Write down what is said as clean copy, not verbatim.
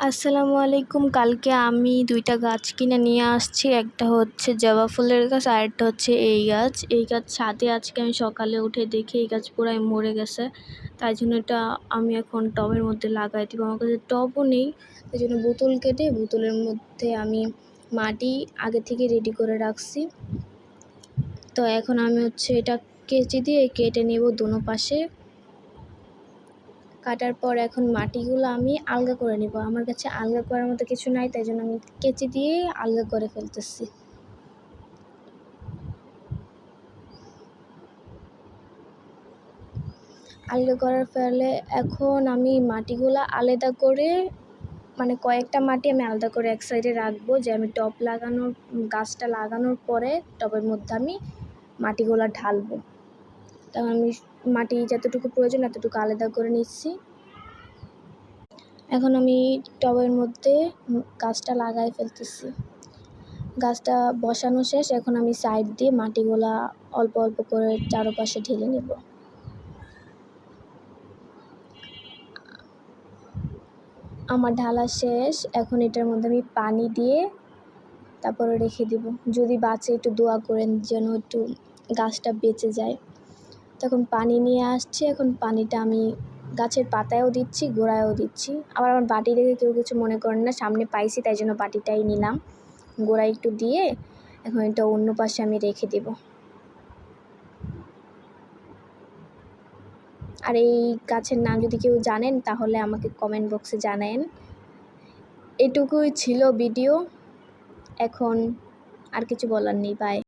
আসসালামু আলাইকুম। কালকে আমি ২টা গাছ কিনে নিয়ে আসছি। একটা হচ্ছে জবা ফুলের গাছ, আরেকটা হচ্ছে এই গাছ। এই গাছ ছাদে আজকে আমি সকালে উঠে দেখি এই গাছ পুরাই মরে গেছে। তাই জন্য এটা আমি এখন টবের মধ্যে লাগাই দিব। আমার কাছে টবও নেই, তাই জন্য বোতল কেটে বোতলের মধ্যে আমি মাটি আগে থেকে রেডি করে রাখছি। তো এখন আমি হচ্ছে এটা কেচি দিয়ে কেটে নেব দোনো পাশে। কাটার পর এখন মাটিগুলো আমি আলগা করে নিব। আমার কাছে আলগা করার মতো কিছু নাই, তাই জন্য আমি কেচি দিয়ে আলগা করে ফেলতেছি। আলগা করার ফলে এখন আমি মাটিগুলো আলাদা করে কয়েকটা মাটি আমি আলাদা করে এক সাইডে রাখবো, যে আমি গাছটা লাগানোর পরে টবের মধ্যে আমি মাটিগুলো ঢালবো। তখন আমি মাটি যতটুকু প্রয়োজন এতটুকু আলাদা করে নিচ্ছি। এখন আমি টবের মধ্যে গাছটা লাগাই ফেলতেছি। গাছটা বসানো শেষ। এখন আমি সাইড দিয়ে মাটিগুলা অল্প অল্প করে চারপাশে ঢেলে নেব। আমার ঢালা শেষ। এখন এটার মধ্যে আমি পানি দিয়ে তারপরে রেখে দেব। যদি বাঁচে একটু দোয়া করেন যেন একটু গাছটা বেঁচে যায়। তখন পানি নিয়ে আসছি। এখন পানিটা আমি গাছের পাতায়ও দিচ্ছি, গোড়ায়ও দিচ্ছি। আবার আমার বাটি দেখে কেউ কিছু মনে করেন না, সামনে পাইছি তাই জন্য বাটিটাই নিলাম। গোড়ায় একটু দিয়ে এখন এটা অন্য পাশে আমি রেখে দেব। আর এই গাছের নাম যদি কেউ জানেন তাহলে আমাকে কমেন্ট বক্সে জানান। এটুকুই ছিল ভিডিও। এখন আর কিছু বলার নেই। বাই।